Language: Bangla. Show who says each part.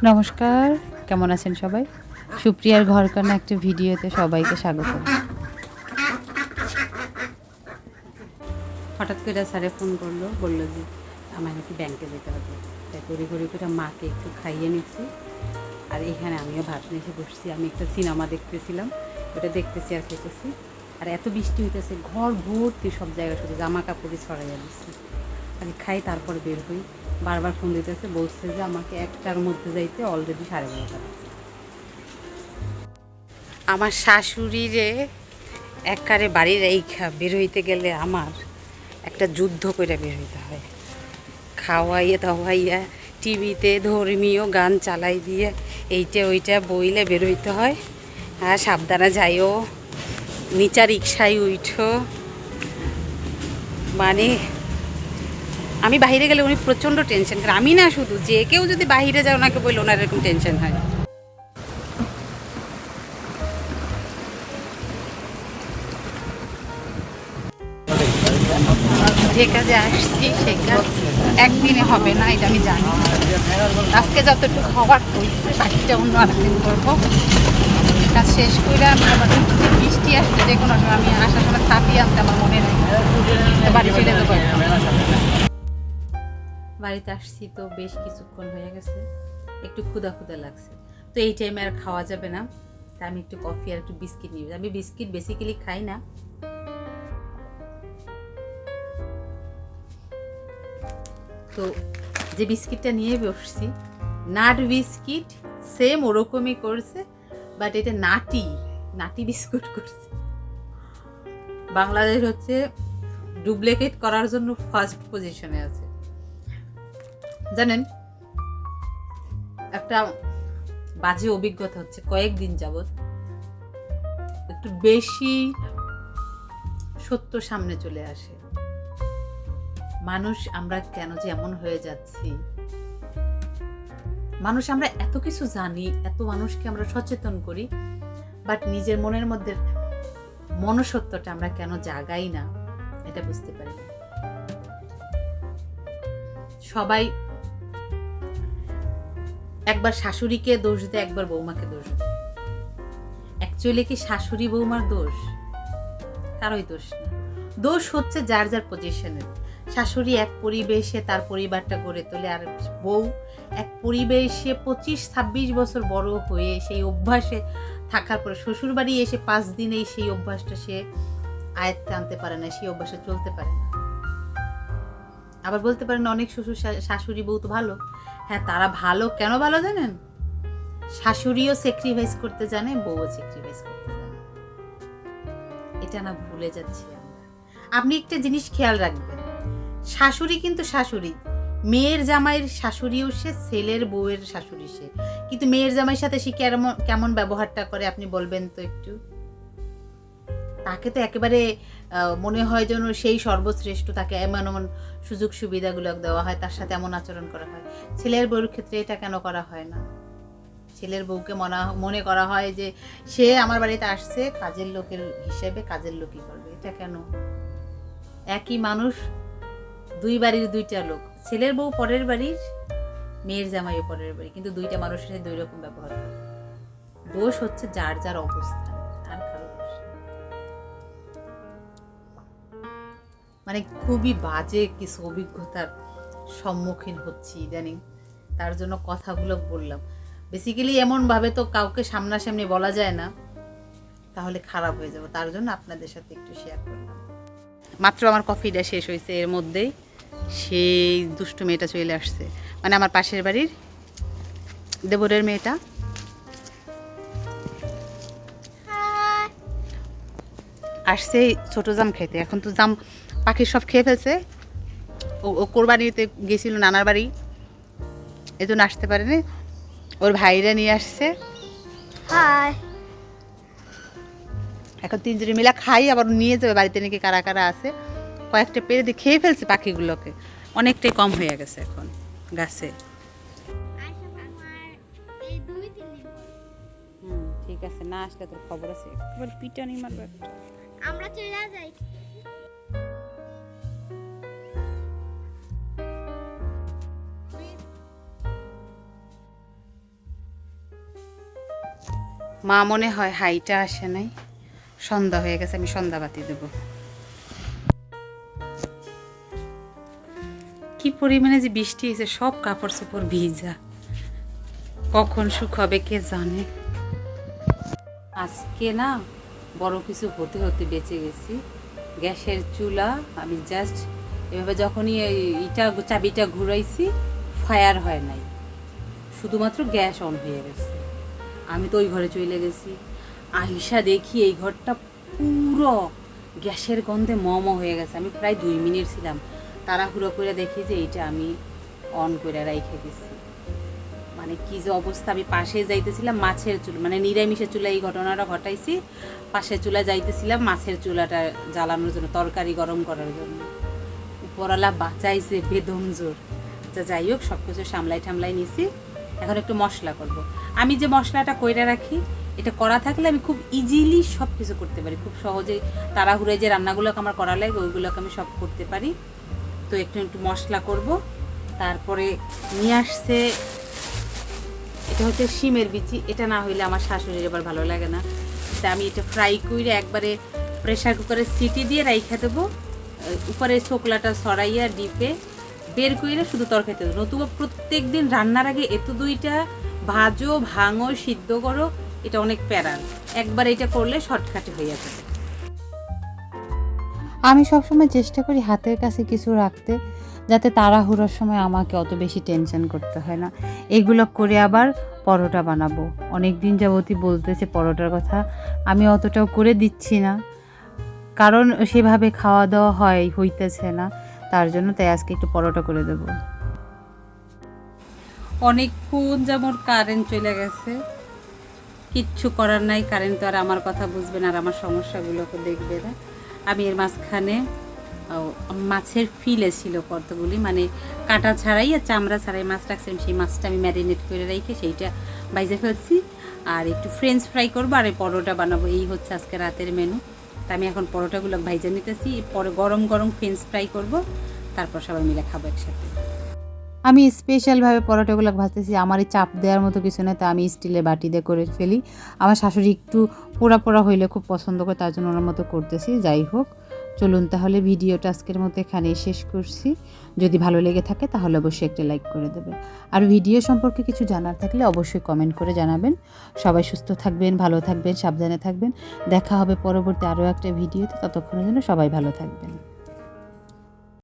Speaker 1: নমস্কার, কেমন আছেন সবাই? সুপ্রিয়ার ঘরকন্না একটা ভিডিওতে সবাইকে স্বাগত। হঠাৎ করে স্যারে ফোন করলো, বললো যে আমার নাকি ব্যাংকে যেতে হবে। তাই তড়িঘড়ি করে মাকে একটু খাইয়ে নিচ্ছি, আর এখানে আমিও ভাত নিয়ে বসছি। আমি একটা সিনেমা দেখতেছিলাম, ওটা দেখতেছি আর খেতেছি। আর এত বৃষ্টি হইতেছে, ঘর ভর্তি সব জায়গা শুধু জামা কাপড়ই ছড়াইয়া দিচ্ছি। আমি খাই তারপর বের হই। বারবার ফোন দিতেছে, বলছে যে আমাকে 1টার মধ্যে যাইতে, অলরেডি 12:30 বাজে। আমার শাশুড়িরে একবারে বাড়ির এইখা বের হইতে গেলে আমার একটা যুদ্ধ করে বের হইতে হয়। খাওয়াইয়া দাওয়াইয়া টিভিতে ধর্মীয় গান চালাই দিয়ে এইটা ওইটা বইলে বের হইতে হয়। হ্যাঁ, সাবধানে যাইও, নিচা রিক্সায় উঠো। মানে আমি বাইরে গেলে উনি প্রচণ্ড টেনশন করেন। আমি না, শুধু যে কেউ যদি বাইরে যায় ওনাকে বললে ওনার এরকম টেনশন হয়। যে কাজে আসছি সেই কাজ একদিনে হবে না, এটা আমি জানি। আজকে যতটুকু হওয়ার হয়েছে, বাকিটা অন্য আরেকদিন করবো। কাজ শেষ করে আমি আবার বৃষ্টি আসলে যে কোনো সময়, আমি আসার সময় ছাতি আনতে আমার মনে নেই, বাড়ি চলে যাবো। বাড়িতে আসছি তো বেশ কিছুক্ষণ হয়ে গেছে, একটু ক্ষুধা ক্ষুধা লাগছে। তো এই টাইমে আর খাওয়া যাবে না, তা আমি একটু কফি আর একটু বিস্কিট নিয়ে, আমি বিস্কিট বেসিক্যালি খাই না। তো যে বিস্কিটটা নিয়ে বসছি, নাট বিস্কিট, সেম ওরকমই করছে, বাট এটা নাটি নাটি বিস্কুট করছে। বাংলাদেশ হচ্ছে ডুপ্লিকেট করার জন্য ফার্স্ট পজিশনে আছে। জানেন, একটা বাজে অভিজ্ঞতা হচ্ছে কয়েকদিন যাবৎ, একটু বেশি সত্য সামনে চলে আসে। মানুষ আমরা কেন যে এমন হয়ে যাচ্ছি, মানুষ আমরা এত কিছু জানি, এত মানুষকে আমরা সচেতন করি, বাট নিজের মনের মধ্যে মনুষ্যত্বটা আমরা কেন জাগাই না, এটা বুঝতে পারি না। সবাই একবার শাশুড়িকে দোষ দেয়, একবার বৌমাকে দোষ দেয়। অ্যাকচুয়ালি কি শাশুড়ি বৌমার দোষ? কারোই দোষ না। দোষ হচ্ছে যার যার পজিশনের। শাশুড়ি এক পরিবেশে তার পরিবারটা গড়ে তোলে, আর বউ এক পরিবেশে 25-26 বছর বড় হয়ে সেই অভ্যাসে থাকার পরে শ্বশুর বাড়ি এসে 5 দিনেই সেই অভ্যাসটা সে আয়ত্তে আনতে পারে না, সেই অভ্যাসে চলতে পারে না। আবার বলতে পারেন অনেক শ্বশুর শাশুড়ি বউ তো ভালো। হ্যাঁ, তারা ভালো কেন ভালো জানেন? শাশুড়িও স্যাক্রিফাইস করতে জানে, বউও স্যাক্রিফাইস করতে জানে। এটা না ভুলে যাচ্ছি আমরা। আপনি একটা জিনিস খেয়াল রাখবেন, শাশুড়ি কিন্তু শাশুড়ি, মেয়ের জামাইয়ের শাশুড়িও সে, ছেলের বউয়ের শাশুড়ি সে, কিন্তু মেয়ের জামাইয়ের সাথে সে কেমন ব্যবহারটা করে আপনি বলবেন তো একটু? তাকে তো একেবারে মনে হয় যেন সেই সর্বশ্রেষ্ঠ, তাকে এমন এমন সুযোগ সুবিধাগুলো দেওয়া হয়, তার সাথে এমন আচরণ করা হয়। ছেলের বউর ক্ষেত্রে এটা কেন করা হয় না? ছেলের বউকে মনে করা হয় যে সে আমার বাড়িতে আসছে কাজের লোকের হিসেবে, কাজের লোকই করবে। এটা কেন? একই মানুষ, দুই বাড়ির দুইটা লোক, ছেলের বউ পরের বাড়ির, মেয়ের জামাইও পরের বাড়ি, কিন্তু দুইটা মানুষের সাথে দুই রকম ব্যবহার করে। দোষ হচ্ছে যার যার অবস্থান, আর কারো দোষ না। মানে খুবই বাজে কিছু অভিজ্ঞতার সম্মুখীন হচ্ছি ইদানিং, তার জন্য কথাগুলো বললাম। বেসিক্যালি এমনভাবে তো কাউকে সামনাসামনি বলা যায় না, তাহলে খারাপ হয়ে যাবে, তার জন্য আপনাদের সাথে একটু শেয়ার করলাম। মাত্র আমার কফিটা শেষ হয়েছে, এর মধ্যেই সেই দুষ্টু মেয়েটা চলে আসছে, মানে আমার পাশের বাড়ির দেবরের মেয়েটা। আসছে ছোট জাম খাইতে। এখন তো জাম পাখির সব খেয়ে ফেলছে। ও কোরবানিতে গেছিল নানার বাড়ি, এই জন্য আসতে পারেনি। ওর ভাইরা নিয়ে আসছে। এখন 3 জনে মিলে খাই, আবার নিয়ে যাবে বাড়িতে নাকি কারা কারা আছে। কয়েকটা পেরে দিয়ে খেয়ে ফেলছে পাখিগুলোকে, অনেকটাই কম হয়ে গেছে এখন গাছে। ঠিক আছে, না আসলে তোর খবর আছে, একবার পিটানি মারবে। আমরা চলে যাই। মা মনে হয় হাইটা আসে নাই, সন্ধ্যা হয়ে গেছে, আমি সন্ধ্যা বাতি দেব। কি পরিমাণে যে বৃষ্টি হয়েছে, সব কাপড় চোপড় ভিজা, কখন শুকাবে কে জানে। আজকে না বড় কিছু হতে হতে বেঁচে গেছি। গ্যাসের চুলা আমি জাস্ট এভাবে যখনই এইটা চাবিটা ঘুরাইছি, ফায়ার হয় নাই, শুধুমাত্র গ্যাস অন হয়ে গেছে। আমি তো ওই ঘরে চলে গেছি, আইসা দেখি এই ঘরটা পুরো গ্যাসের গন্ধে হয়ে গেছে। আমি প্রায় 2 মিনিট ছিলাম, তাড়াহুড়ো করে দেখি যে এইটা আমি অন করে রেখে দিছি। মানে কি যে অবস্থা। আমি পাশে যাইতেছিলাম মাছের চুলা, মানে নিরামিষের চুলা এই ঘটনাটা ঘটাইছি। পাশের চুলা যাইতেছিলাম মাছের চুলাটা জ্বালানোর জন্য, তরকারি গরম করার জন্য। উপরওয়ালা বাঁচাইছে বেদম জোর। আচ্ছা যাই হোক, সব কিছু সামলাই ঠামলাই নিছি। এখন একটু মশলা করব। আমি যে মশলাটা কইরা রাখি, এটা করা থাকলে আমি খুব ইজিলি সব কিছু করতে পারি, খুব সহজেই। তাড়াহুড়োয় যে রান্নাগুলোকে আমার করা লাগে ওইগুলোকে আমি সব করতে পারি। তো একটু একটু মশলা করব। তারপরে নিয়ে আসছে, এটা হচ্ছে শিমের বিচি। এটা না হইলে আমার শাশুড়ির এবার ভালো লাগে না। তা আমি এটা ফ্রাই করে একবারে প্রেশার কুকারে সিটি দিয়ে রাইখা দেবো। উপরে শোকলাটা সরাইয়া ডিপে বের করে শুধু তরকারিতে দেবো। নতুবা প্রত্যেক দিন রান্নার আগে এত 2টা ভাজো, ভাঙো, সিদ্ধ করো, এটা অনেক প্যারার। একবার এটা করলে শর্টকাটে হয়ে যাবে।
Speaker 2: আমি সবসময় চেষ্টা করি হাতের কাছে কিছু রাখতে, যাতে তাড়াহুড়োর সময় আমাকে অত বেশি টেনশন করতে হয় না। এগুলো করে আবার পরোটা বানাবো। অনেক দিন যাবতই বলতেছে পরোটার কথা, আমি অতটাও করে দিচ্ছি না, কারণ সেভাবে খাওয়া দাওয়া হইতেছে না, তার জন্য তাই আজকে একটু পরোটা করে দেবো।
Speaker 1: অনেকক্ষণ যেমন কারেন্ট চলে গেছে, কিচ্ছু করার নাই। কারেন্ট তো আর আমার কথা বুঝবে না, আর আমার সমস্যাগুলোকে দেখবে না। আমি এর মাঝখানে মাছের ফিলে ছিল কতগুলি, মানে কাঁটা ছাড়াই আর চামড়া ছাড়াই মাছ রাখছিলাম। সেই মাছটা আমি ম্যারিনেট করে রেখে সেইটা বাইজে ফেলছি। আর একটু ফ্রেঞ্চ ফ্রাই করবো আর এই পরোটা বানাবো। এই হচ্ছে আজকে রাতের মেনু। তা আমি এখন পরোটাগুলো ভাইজে নিতেছি, পরে গরম গরম ফ্রেঞ্চ ফ্রাই করব, তারপর সবাই মিলে খাবো একসাথে।
Speaker 2: আমি স্পেশালভাবে পরোটাগুলো ভাজতেছি, আমার এই চাপ দেওয়ার মতো কিছু না, তো আমি স্টিলের বাটি দিয়ে করে ফেলি। আমার শাশুড়ি একটু পোড়া পোড়া হইলে খুব পছন্দ করে, তার জন্য ওনার মতো করতেছি। যাই হোক, চলুন তাহলে ভিডিওটা আজকের মতো এখানেই শেষ করছি। যদি ভালো লেগে থাকে তাহলে অবশ্যই একটা লাইক করে দেবেন। আর ভিডিও সম্পর্কে কিছু জানার থাকলে অবশ্যই কমেন্ট করে জানাবেন। সবাই সুস্থ থাকবেন, ভালো থাকবেন, সাবধানে থাকবেন। দেখা হবে পরবর্তী আরও একটা ভিডিওতে। ততক্ষণের জন্য সবাই ভালো থাকবেন।